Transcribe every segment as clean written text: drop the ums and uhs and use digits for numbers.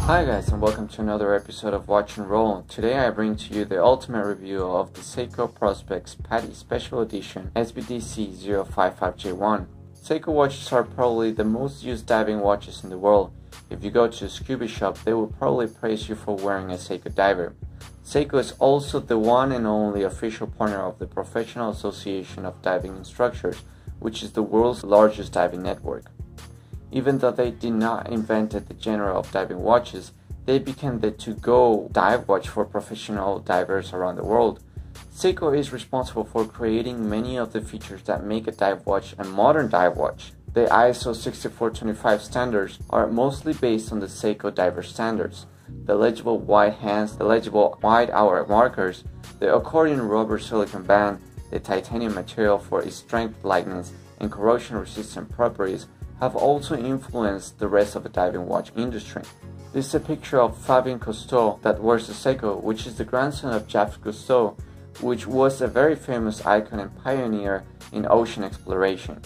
Hi guys, and welcome to another episode of Watch and Roll. Today I bring to you the ultimate review of the Seiko Prospex Padi Special Edition SBDC055J1. Seiko watches are probably the most used diving watches in the world. If you go to a scuba shop, they will probably praise you for wearing a Seiko diver. Seiko is also the one and only official partner of the Professional Association of Diving Instructors, which is the world's largest diving network. Even though they did not invent the genre of diving watches, they became the to-go dive watch for professional divers around the world. Seiko is responsible for creating many of the features that make a dive watch a modern dive watch. The ISO 6425 standards are mostly based on the Seiko diver standards. The legible wide hands, the legible wide hour markers, the accordion rubber silicone band, the titanium material for its strength, lightness, and corrosion-resistant properties have also influenced the rest of the diving watch industry. This is a picture of Fabien Cousteau that wears a Seiko, which is the grandson of Jacques Cousteau, which was a very famous icon and pioneer in ocean exploration.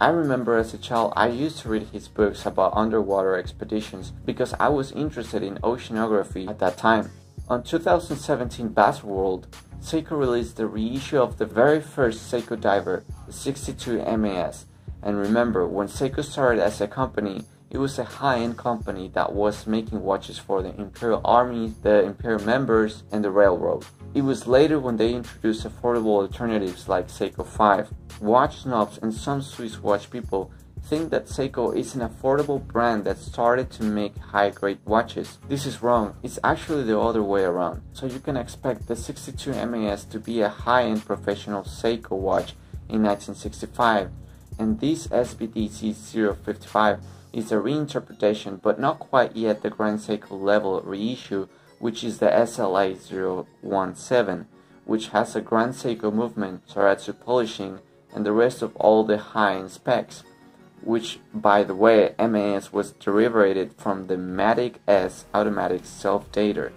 I remember as a child I used to read his books about underwater expeditions because I was interested in oceanography at that time. On 2017 Bassworld, Seiko released the reissue of the very first Seiko diver, the 62 MAS. And remember, when Seiko started as a company, it was a high-end company that was making watches for the Imperial Army, the Imperial members, and the railroad. It was later when they introduced affordable alternatives like Seiko 5. Watch snobs and some Swiss watch people think that Seiko is an affordable brand that started to make high-grade watches. This is wrong. It's actually the other way around. So you can expect the 62 MAS to be a high-end professional Seiko watch in 1965. And this SBDC055 is a reinterpretation, but not quite yet the Grand Seiko level reissue, which is the SLA017, which has a Grand Seiko movement, Soratsu polishing, and the rest of all the high-end specs, which, by the way, MAS was derived from the Matic S automatic self-dater.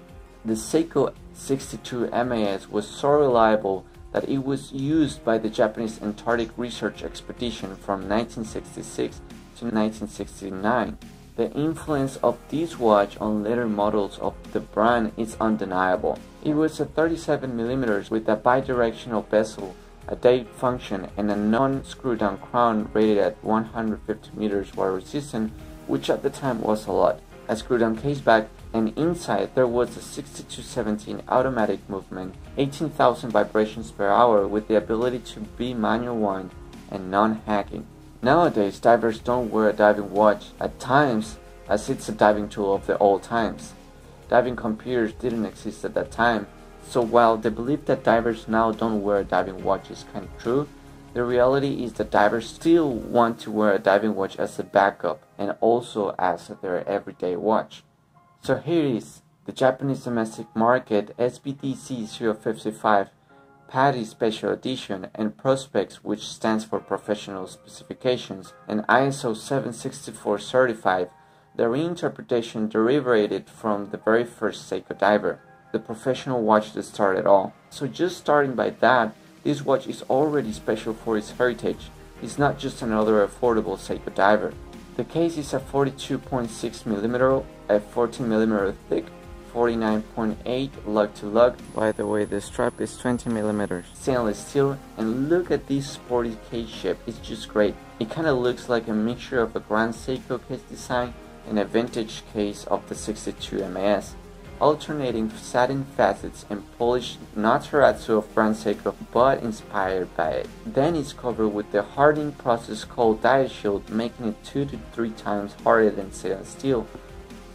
The Seiko 62 MAS was so reliable that it was used by the Japanese Antarctic Research Expedition from 1966 to 1969. The influence of this watch on later models of the brand is undeniable. It was a 37mm with a bidirectional bezel, a date function, and a non-screw-down crown rated at 150 meters water resistant, which at the time was a lot. A screw-down caseback, and inside there was a 6217 automatic movement, 18,000 vibrations per hour with the ability to be manual wind and non-hacking. Nowadays, divers don't wear a diving watch at times as it's a diving tool of the old times. Diving computers didn't exist at that time, so while the belief that divers now don't wear a diving watch is kind of true, the reality is that divers still want to wear a diving watch as a backup and also as their everyday watch. So here is the Japanese domestic market SBDC055 Padi Special Edition and Prospex, which stands for Professional Specifications, and ISO 764 certified. The reinterpretation derived from the very first Seiko diver, the professional watch that started all. So just starting by that, this watch is already special for its heritage. It's not just another affordable Seiko diver. The case is a 42.6mm, a 14mm thick, 49.8 lug to lug. By the way, the strap is 20mm. Stainless steel, and look at this sporty case shape, it's just great. It kinda looks like a mixture of a Grand Seiko case design and a vintage case of the 62 MAS. Alternating satin facets and polished, not Soratsu of Grand Seiko, but inspired by it. Then it's covered with the hardening process called Diashield, making it 2 to 3 times harder than stainless steel.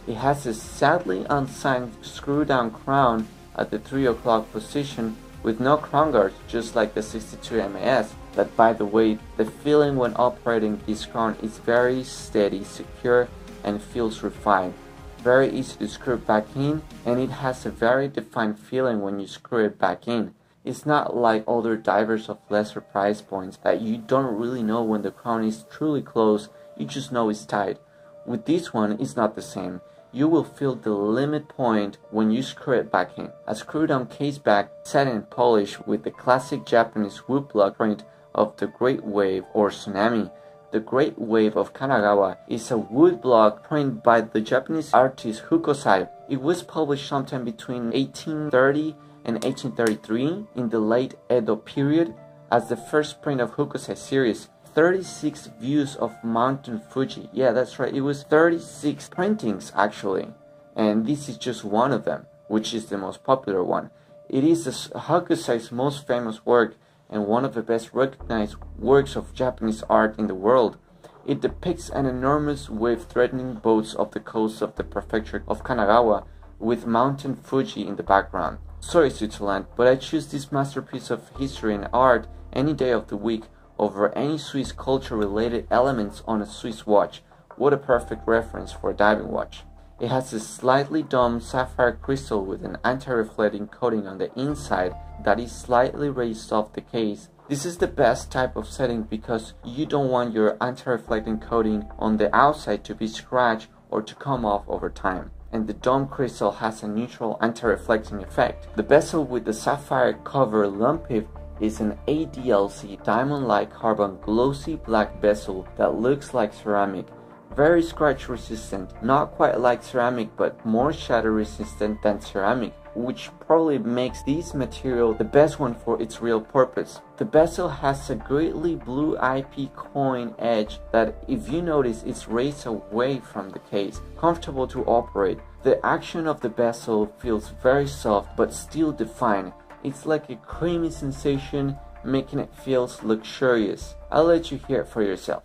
It has a sadly unsigned screw-down crown at the 3 o'clock position with no crown guards, just like the 62 MAS. That, by the way, the feeling when operating this crown is very steady, secure, and feels refined. Very easy to screw back in, and it has a very defined feeling when you screw it back in. It's not like other divers of lesser price points that you don't really know when the crown is truly closed, you just know it's tight. With this one, it's not the same. You will feel the limit point when you screw it back in. A screw-down caseback satin polish with the classic Japanese wood block print of the Great Wave or Tsunami The Great Wave of Kanagawa is a woodblock printed by the Japanese artist Hokusai. It was published sometime between 1830 and 1833 in the late Edo period as the first print of Hokusai series. 36 views of Mountain Fuji. Yeah, that's right. It was 36 printings actually. And this is just one of them, which is the most popular one. It is Hokusai's most famous work and one of the best recognized works of Japanese art in the world. It depicts an enormous wave threatening boats off the coast of the prefecture of Kanagawa with Mountain Fuji in the background. Sorry Switzerland, but I choose this masterpiece of history and art any day of the week over any Swiss culture-related elements on a Swiss watch. What a perfect reference for a diving watch. It has a slightly domed sapphire crystal with an anti-reflecting coating on the inside that is slightly raised off the case. This is the best type of setting because you don't want your anti-reflecting coating on the outside to be scratched or to come off over time. And the dome crystal has a neutral anti-reflecting effect. The bezel with the sapphire cover lumpif is an ADLC diamond-like carbon glossy black bezel that looks like ceramic. Very scratch resistant, not quite like ceramic but more shatter resistant than ceramic, which probably makes this material the best one for its real purpose. The bezel has a greatly blue IP coin edge that, if you notice, is raised away from the case, comfortable to operate. The action of the bezel feels very soft but still defined. It's like a creamy sensation, making it feel luxurious. I'll let you hear it for yourself.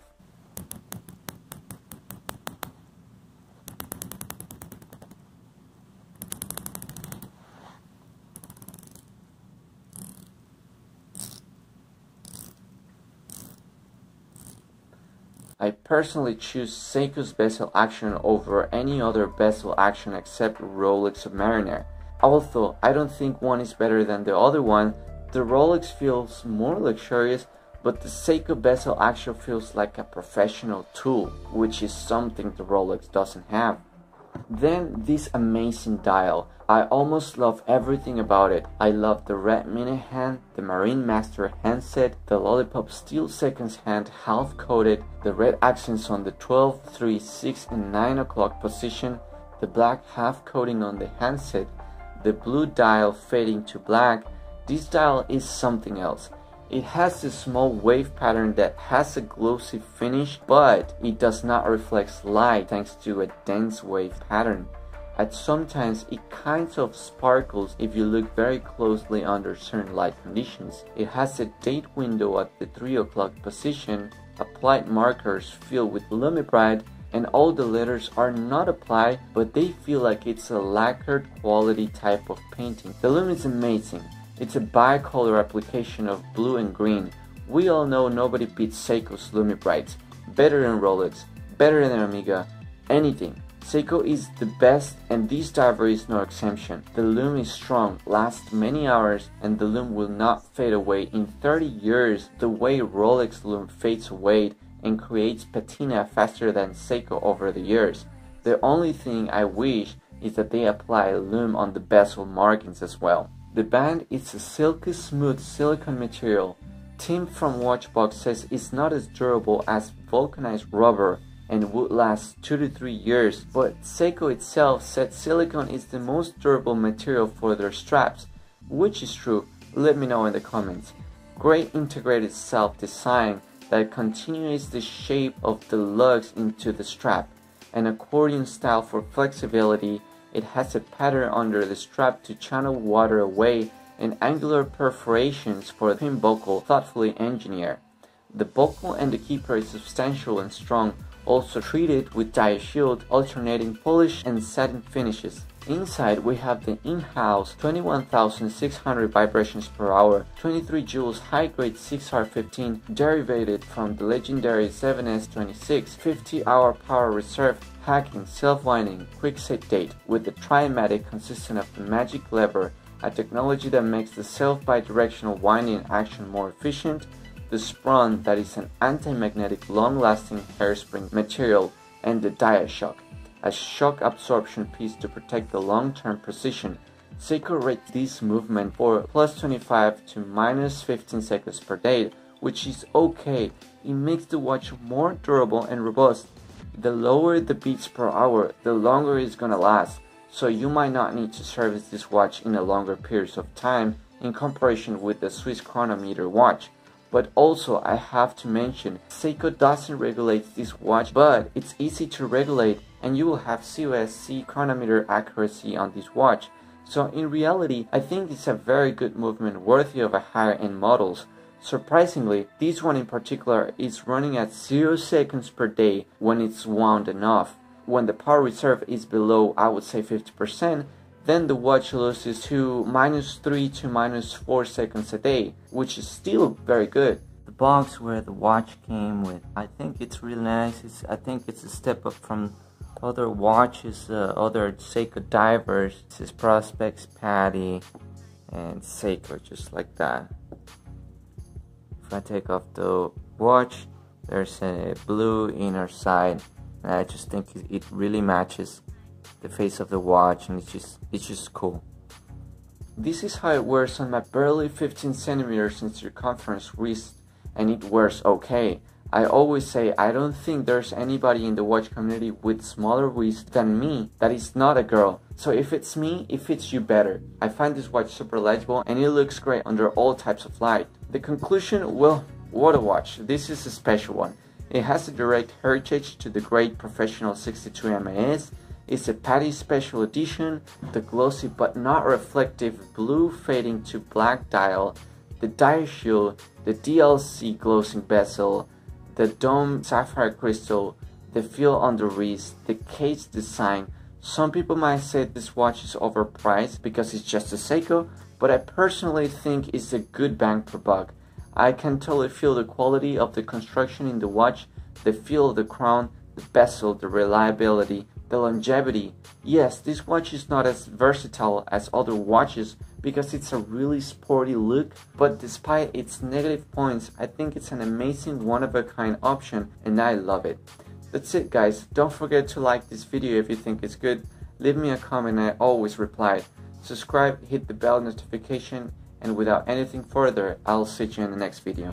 I personally choose Seiko's bezel action over any other bezel action except Rolex Submariner. Although I don't think one is better than the other one, the Rolex feels more luxurious, but the Seiko bezel action feels like a professional tool, which is something the Rolex doesn't have. Then this amazing dial. I almost love everything about it. I love the red minute hand, the Marine Master handset, the Lollipop steel seconds hand half coated, the red accents on the 12, 3, 6 and 9 o'clock position, the black half coating on the handset, the blue dial fading to black. This dial is something else. It has a small wave pattern that has a glossy finish, but it does not reflect light thanks to a dense wave pattern. At sometimes it kind of sparkles if you look very closely under certain light conditions. It has a date window at the 3 o'clock position, applied markers filled with Lumibrite, and all the letters are not applied, but they feel like it's a lacquered quality type of painting. The lume is amazing. It's a bicolor application of blue and green. We all know nobody beats Seiko's Lumibrites. Better than Rolex, better than Omega, anything. Seiko is the best and this diver is no exception. The lume is strong, lasts many hours, and the lume will not fade away in 30 years the way Rolex lume fades away and creates patina faster than Seiko over the years. The only thing I wish is that they apply lume on the bezel markings as well. The band is a silky smooth silicone material. Tim from Watchbox says it's not as durable as vulcanized rubber and would last 2 to 3 years, but Seiko itself said silicone is the most durable material for their straps, which is true. Let me know in the comments. Great integrated self-design that continues the shape of the lugs into the strap. An accordion style for flexibility. It has a pattern under the strap to channel water away and angular perforations for the pin buckle thoughtfully engineered. The buckle and the keeper is substantial and strong, also treated with dia shield, alternating polish and satin finishes. Inside we have the in-house 21,600 vibrations per hour, 23 joules high-grade 6R15 derivated from the legendary 7S26, 50-hour power reserve, hacking, self-winding, quick-set date with the trimatic consisting of the magic lever, a technology that makes the self-bidirectional winding action more efficient, the sprung that is an anti-magnetic long-lasting hairspring material, and the dia shock, a shock absorption piece to protect the long-term precision. Seiko rates this movement for +25 to -15 seconds per day, which is okay it makes the watch more durable and robust. The lower the beats per hour, the longer it's gonna last, so you might not need to service this watch in a longer periods of time in comparison with the Swiss chronometer watch. But also I have to mention, Seiko doesn't regulate this watch, but it's easy to regulate and you will have COSC chronometer accuracy on this watch. So in reality, I think it's a very good movement worthy of a higher end models. Surprisingly, this one in particular is running at 0 seconds per day when it's wound enough. When the power reserve is below, I would say 50%, then the watch loses to -3 to -4 seconds a day, which is still very good. The box where the watch came with, I think it's really nice. I think it's a step up from other watches, other Seiko divers. This is Prospects, Padi, and Seiko, just like that. If I take off the watch, there's a blue inner side, and I just think it really matches the face of the watch, and it's just cool. This is how it wears on my barely 15 centimeters in circumference wrist, and it wears okay. I always say I don't think there's anybody in the watch community with smaller wrist than me that is not a girl. So if it's me, it fits you better. I find this watch super legible and it looks great under all types of light. The conclusion, well, what a watch. This is a special one. It has a direct heritage to the great professional 62 MAS. It's a Padi special edition, the glossy but not reflective blue fading to black dial, the dial shield, the DLC glossing bezel, the dome sapphire crystal, the feel on the wrist, the case design. Some people might say this watch is overpriced because it's just a Seiko, but I personally think it's a good bang per buck. I can totally feel the quality of the construction in the watch, the feel of the crown, the bezel, the reliability, the longevity. Yes, this watch is not as versatile as other watches because it's a really sporty look, but despite its negative points, I think it's an amazing one-of-a-kind option and I love it. That's it guys, don't forget to like this video if you think it's good, leave me a comment, I always reply. Subscribe, hit the bell notification, and without anything further, I'll see you in the next video.